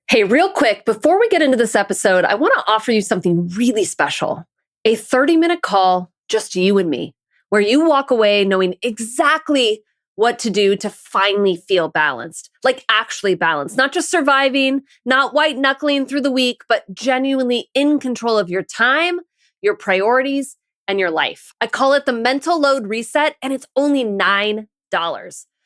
Hey, real quick, before we get into this episode, I want to offer you something really special, a 30-minute call, just you and me, where you walk away knowing exactly what to do to finally feel balanced, like actually balanced, not just surviving, not white knuckling through the week, but genuinely in control of your time, your priorities, and your life. I call it the mental load reset, and it's only $9.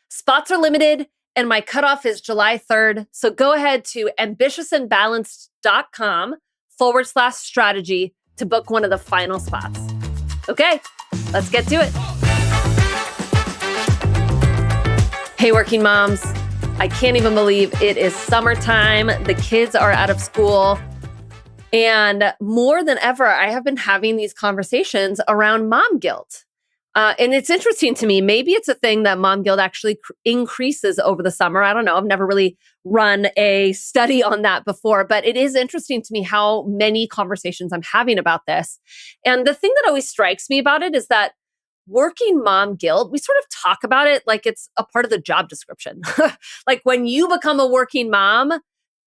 Spots are limited and my cutoff is July 3rd. So go ahead to ambitiousandbalanced.com/strategy to book one of the final spots. Okay, let's get to it. Hey, working moms. I can't even believe it is summertime. The kids are out of school. And more than ever, I have been having these conversations around mom guilt. And it's interesting to me. Maybe it's a thing that mom guilt actually increases over the summer. I don't know. I've never really run a study on that before, but it is interesting to me how many conversations I'm having about this. And the thing that always strikes me about it is that working mom guilt, we sort of talk about it like it's a part of the job description. Like when you become a working mom,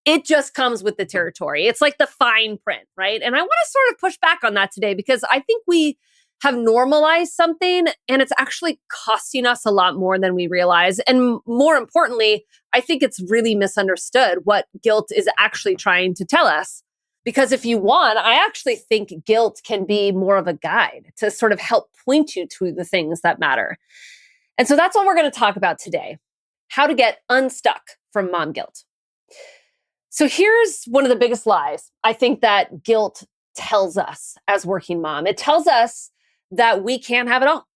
it just comes with the territory. It's like the fine print, right? And I want to sort of push back on that today because I think we have normalized something and it's actually costing us a lot more than we realize. And more importantly, I think it's really misunderstood what guilt is actually trying to tell us. Because if you want, I actually think guilt can be more of a guide to sort of help point you to the things that matter. And so that's what we're going to talk about today, how to get unstuck from mom guilt. So here's one of the biggest lies I think that guilt tells us as working mom. It tells us that we can't have it all.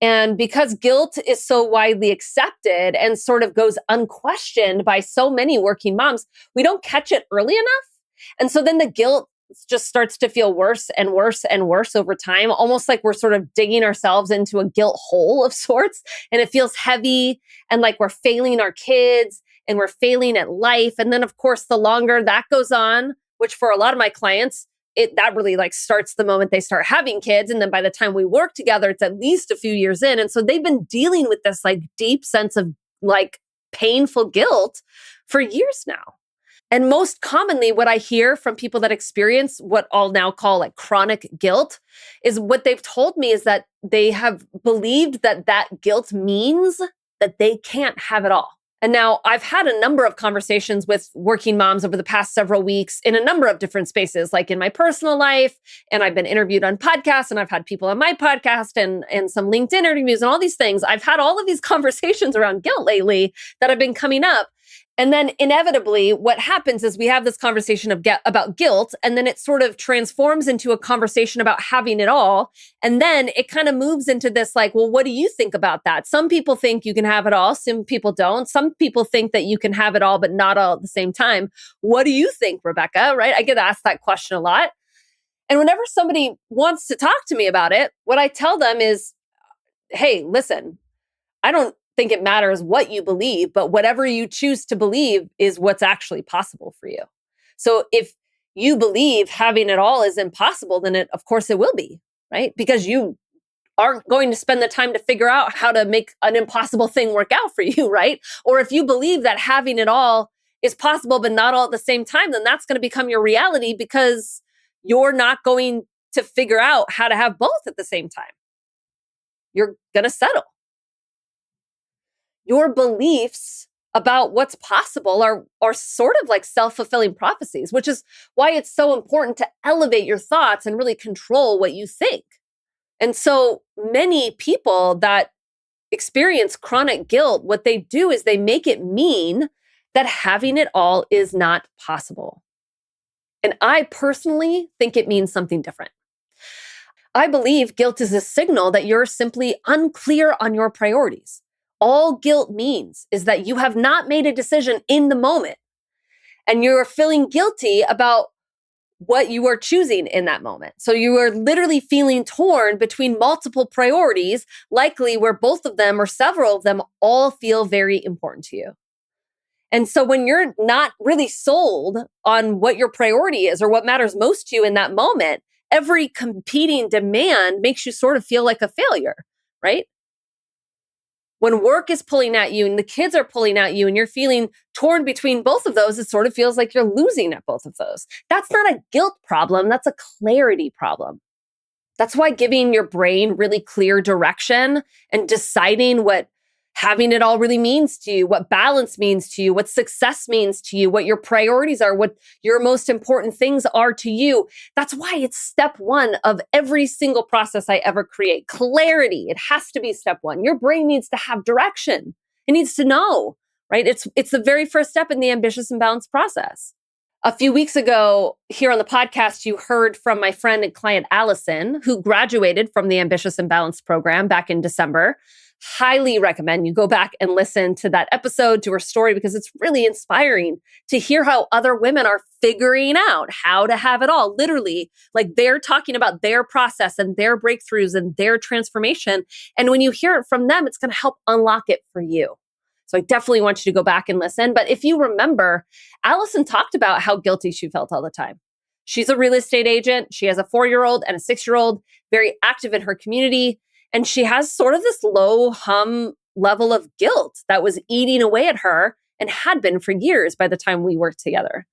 And because guilt is so widely accepted and sort of goes unquestioned by so many working moms, we don't catch it early enough. And so then the guilt just starts to feel worse and worse and worse over time, almost like we're sort of digging ourselves into a guilt hole of sorts. And it feels heavy and like we're failing our kids and we're failing at life. And then, of course, the longer that goes on, which for a lot of my clients, that really like starts the moment they start having kids. And then by the time we work together, it's at least a few years in. And so they've been dealing with this like deep sense of like painful guilt for years now. And most commonly, what I hear from people that experience what I'll now call like chronic guilt is what they've told me is that they have believed that that guilt means that they can't have it all. And now I've had a number of conversations with working moms over the past several weeks in a number of different spaces, like in my personal life. And I've been interviewed on podcasts and I've had people on my podcast and some LinkedIn interviews and all these things. I've had all of these conversations around guilt lately that have been coming up. And then inevitably, what happens is we have this conversation about guilt, and then it sort of transforms into a conversation about having it all. And then it kind of moves into this like, well, what do you think about that? Some people think you can have it all. Some people don't. Some people think that you can have it all, but not all at the same time. What do you think, Rebecca? Right? I get asked that question a lot. And whenever somebody wants to talk to me about it, what I tell them is, hey, listen, I don't think it matters what you believe, but whatever you choose to believe is what's actually possible for you. So if you believe having it all is impossible, then of course it will be, right? Because you aren't going to spend the time to figure out how to make an impossible thing work out for you, right? Or if you believe that having it all is possible, but not all at the same time, then that's going to become your reality because you're not going to figure out how to have both at the same time. You're going to settle. Your beliefs about what's possible are sort of like self-fulfilling prophecies, which is why it's so important to elevate your thoughts and really control what you think. And so many people that experience chronic guilt, what they do is they make it mean that having it all is not possible. And I personally think it means something different. I believe guilt is a signal that you're simply unclear on your priorities. All guilt means is that you have not made a decision in the moment and you're feeling guilty about what you are choosing in that moment. So you are literally feeling torn between multiple priorities, likely where both of them or several of them all feel very important to you. And so when you're not really sold on what your priority is or what matters most to you in that moment, every competing demand makes you sort of feel like a failure, right? When work is pulling at you and the kids are pulling at you and you're feeling torn between both of those, it sort of feels like you're losing at both of those. That's not a guilt problem. That's a clarity problem. That's why giving your brain really clear direction and deciding what having it all really means to you, what balance means to you, what success means to you, what your priorities are, what your most important things are to you. That's why it's step one of every single process I ever create. Clarity. It has to be step one. Your brain needs to have direction. It needs to know, right? It's the very first step in the ambitious and balanced process. A few weeks ago, here on the podcast, you heard from my friend and client, Allison, who graduated from the Ambitious and Balanced program back in December. Highly recommend you go back and listen to that episode, to her story, because it's really inspiring to hear how other women are figuring out how to have it all. Literally, like they're talking about their process and their breakthroughs and their transformation. And when you hear it from them, it's going to help unlock it for you. So I definitely want you to go back and listen. But if you remember, Allison talked about how guilty she felt all the time. She's a real estate agent. She has a 4-year-old and a 6-year-old, very active in her community. And she has sort of this low hum level of guilt that was eating away at her and had been for years by the time we worked together.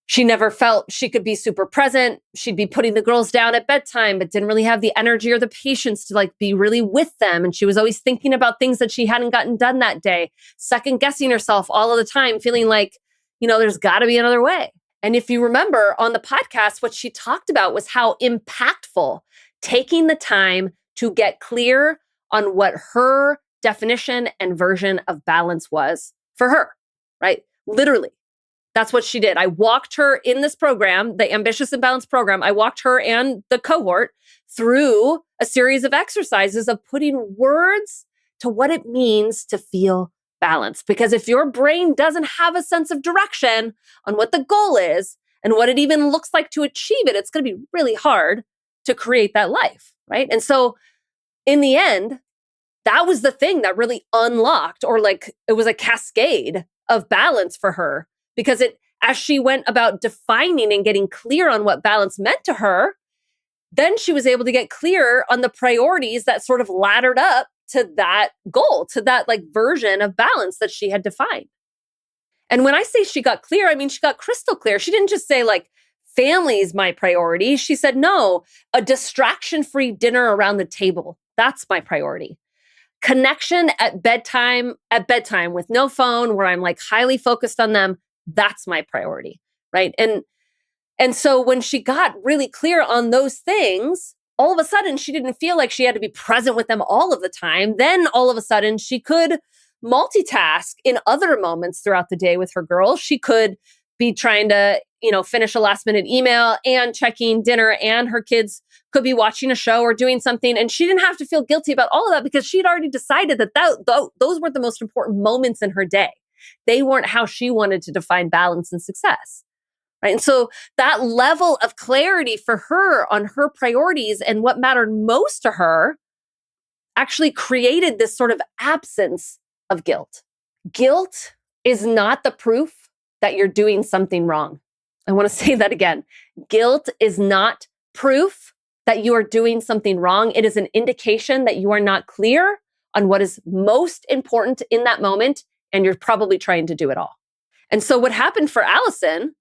She never felt she could be super present. She'd be putting the girls down at bedtime, but didn't really have the energy or the patience to like be really with them. And she was always thinking about things that she hadn't gotten done that day, second guessing herself all of the time, feeling like, there's got to be another way. And if you remember on the podcast, what she talked about was how impactful taking the time to get clear on what her definition and version of balance was for her, right? Literally. That's what she did. I walked her in this program, the Ambitious and Balanced program. I walked her and the cohort through a series of exercises of putting words to what it means to feel balanced. Because if your brain doesn't have a sense of direction on what the goal is and what it even looks like to achieve it, it's going to be really hard to create that life, right? And so in the end, that was the thing that really unlocked, or like it was a cascade of balance for her. Because as she went about defining and getting clear on what balance meant to her, then she was able to get clear on the priorities that sort of laddered up to that goal, to that like version of balance that she had defined. And when I say she got clear, I mean, she got crystal clear. She didn't just say like, family is my priority. She said, no, a distraction-free dinner around the table. That's my priority. Connection at bedtime with no phone, where I'm like highly focused on them. That's my priority, right? And so when she got really clear on those things, all of a sudden she didn't feel like she had to be present with them all of the time. Then all of a sudden she could multitask in other moments throughout the day with her girls. She could be trying to, finish a last minute email and checking dinner, and her kids could be watching a show or doing something. And she didn't have to feel guilty about all of that because she'd already decided that those were the most important moments in her day. They weren't how she wanted to define balance and success, right? And so that level of clarity for her on her priorities and what mattered most to her actually created this sort of absence of guilt. Guilt is not the proof that you're doing something wrong. I want to say that again. Guilt is not proof that you are doing something wrong. It is an indication that you are not clear on what is most important in that moment, and you're probably trying to do it all. And so what happened for Allison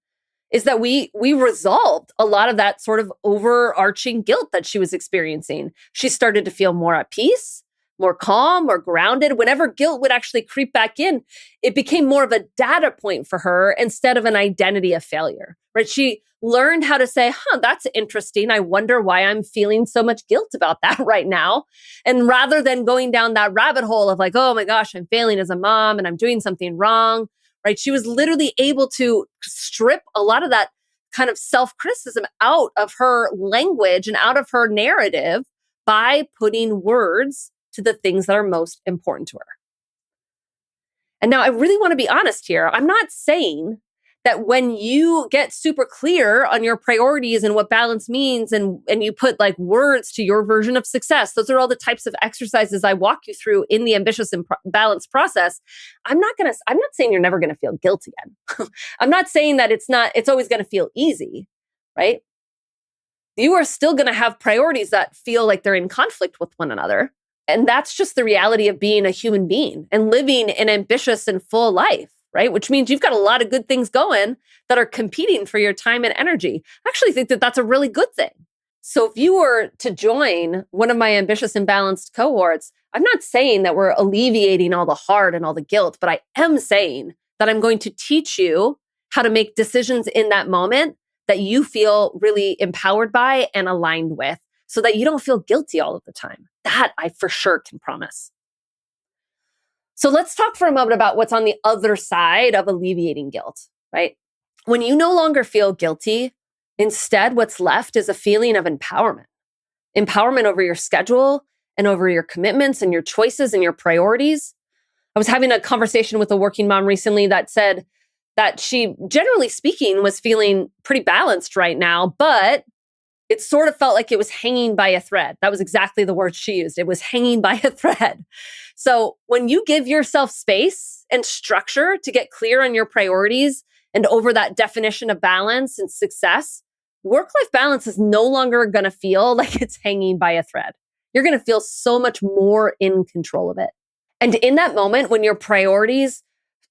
is that we resolved a lot of that sort of overarching guilt that she was experiencing. She started to feel more at peace, more calm, more grounded. Whenever guilt would actually creep back in, it became more of a data point for her instead of an identity of failure, right? She learned how to say, that's interesting. I wonder why I'm feeling so much guilt about that right now. And rather than going down that rabbit hole of like, oh my gosh, I'm failing as a mom and I'm doing something wrong, right? She was literally able to strip a lot of that kind of self-criticism out of her language and out of her narrative by putting words to the things that are most important to her. And now I really want to be honest here. I'm not saying that when you get super clear on your priorities and what balance means and you put like words to your version of success, those are all the types of exercises I walk you through in the ambitious and balanced process. I'm not saying you're never going to feel guilt again. I'm not saying that it's always going to feel easy, right? You are still going to have priorities that feel like they're in conflict with one another. And that's just the reality of being a human being and living an ambitious and full life, right? Which means you've got a lot of good things going that are competing for your time and energy. I actually think that that's a really good thing. So if you were to join one of my ambitious and balanced cohorts, I'm not saying that we're alleviating all the hard and all the guilt, but I am saying that I'm going to teach you how to make decisions in that moment that you feel really empowered by and aligned with, so that you don't feel guilty all of the time. That I for sure can promise. So let's talk for a moment about what's on the other side of alleviating guilt, right? When you no longer feel guilty, instead, what's left is a feeling of empowerment. Empowerment over your schedule and over your commitments and your choices and your priorities. I was having a conversation with a working mom recently that said that she, generally speaking, was feeling pretty balanced right now, but it sort of felt like it was hanging by a thread. That was exactly the word she used. It was hanging by a thread. So when you give yourself space and structure to get clear on your priorities and over that definition of balance and success, work-life balance is no longer going to feel like it's hanging by a thread. You're going to feel so much more in control of it. And in that moment, when your priorities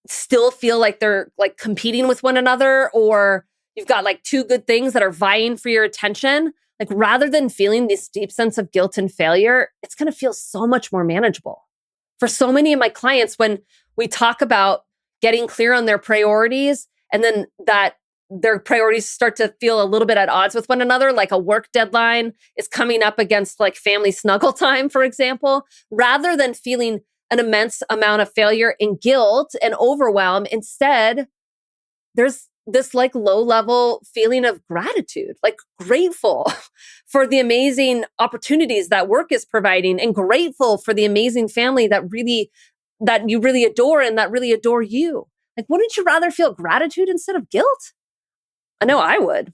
still feel like they're like competing with one another, or you've got like two good things that are vying for your attention, like rather than feeling this deep sense of guilt and failure, it's going to feel so much more manageable. For so many of my clients, when we talk about getting clear on their priorities and then that their priorities start to feel a little bit at odds with one another, like a work deadline is coming up against like family snuggle time, for example, rather than feeling an immense amount of failure and guilt and overwhelm, instead, there's this like low level feeling of gratitude, like grateful for the amazing opportunities that work is providing and grateful for the amazing family that you really adore and that really adore you. Like, wouldn't you rather feel gratitude instead of guilt? I know I would.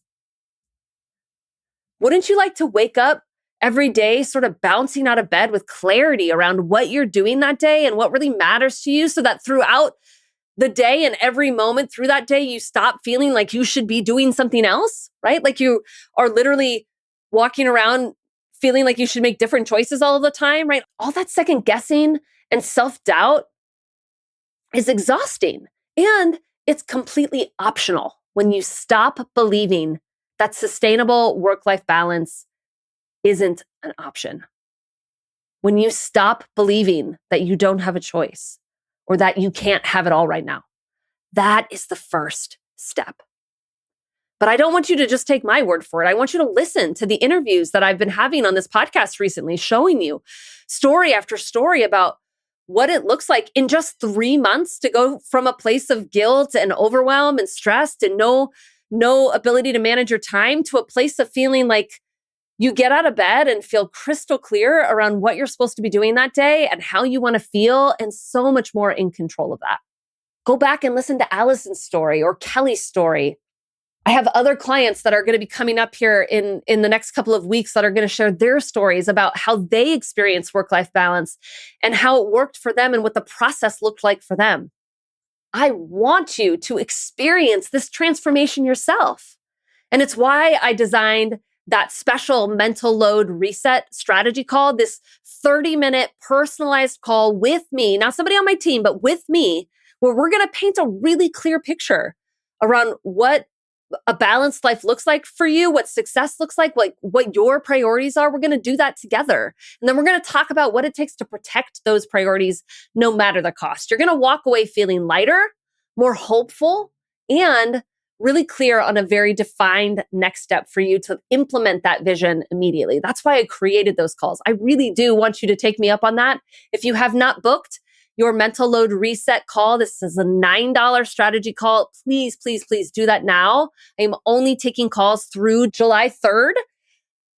Wouldn't you like to wake up every day sort of bouncing out of bed with clarity around what you're doing that day and what really matters to you, so that throughout the day and every moment through that day, you stop feeling like you should be doing something else, right? Like you are literally walking around feeling like you should make different choices all of the time, right? All that second guessing and self-doubt is exhausting. And it's completely optional when you stop believing that sustainable work-life balance isn't an option. When you stop believing that you don't have a choice or that you can't have it all right now, that is the first step. But I don't want you to just take my word for it. I want you to listen to the interviews that I've been having on this podcast recently, showing you story after story about what it looks like in just 3 months to go from a place of guilt and overwhelm and stressed and no ability to manage your time to a place of feeling like you get out of bed and feel crystal clear around what you're supposed to be doing that day and how you want to feel, and so much more in control of that. Go back and listen to Allison's story or Kelly's story. I have other clients that are going to be coming up here in the next couple of weeks that are going to share their stories about how they experience work-life balance and how it worked for them and what the process looked like for them. I want you to experience this transformation yourself. And it's why I designed that special mental load reset strategy call, this 30-minute personalized call with me, not somebody on my team, but with me, where we're going to paint a really clear picture around what a balanced life looks like for you, what success looks like what your priorities are. We're going to do that together. And then we're going to talk about what it takes to protect those priorities no matter the cost. You're going to walk away feeling lighter, more hopeful, and really clear on a very defined next step for you to implement that vision immediately. That's why I created those calls. I really do want you to take me up on that. If you have not booked your mental load reset call, this is a $9 strategy call. Please, please, please do that now. I'm only taking calls through July 3rd,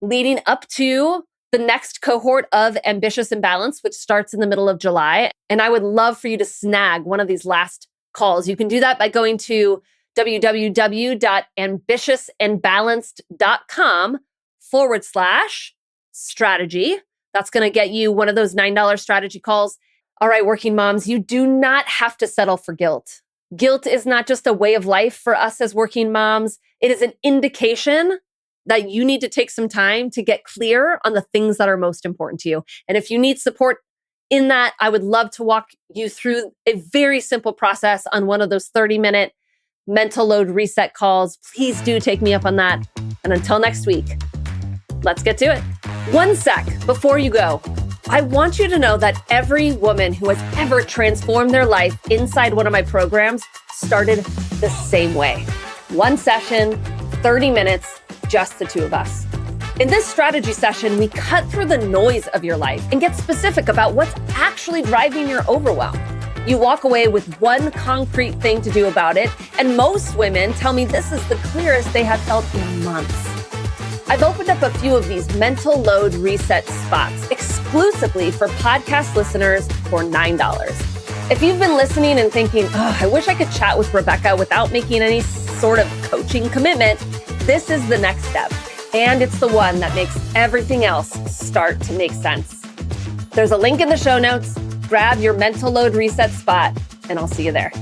leading up to the next cohort of Ambitious and Balanced, which starts in the middle of July. And I would love for you to snag one of these last calls. You can do that by going to www.ambitiousandbalanced.com/strategy. That's going to get you one of those $9 strategy calls. All right, working moms, you do not have to settle for guilt. Guilt is not just a way of life for us as working moms. It is an indication that you need to take some time to get clear on the things that are most important to you. And if you need support in that, I would love to walk you through a very simple process on one of those 30-minute mental load reset calls. Please do take me up on that. And until next week, let's get to it. One sec before you go. I want you to know that every woman who has ever transformed their life inside one of my programs started the same way. One session, 30 minutes, just the two of us. In this strategy session, we cut through the noise of your life and get specific about what's actually driving your overwhelm. You walk away with one concrete thing to do about it, and most women tell me this is the clearest they have felt in months. I've opened up a few of these mental load reset spots exclusively for podcast listeners for $9. If you've been listening and thinking, I wish I could chat with Rebecca without making any sort of coaching commitment, this is the next step. And it's the one that makes everything else start to make sense. There's a link in the show notes. Grab your mental load reset spot, and I'll see you there.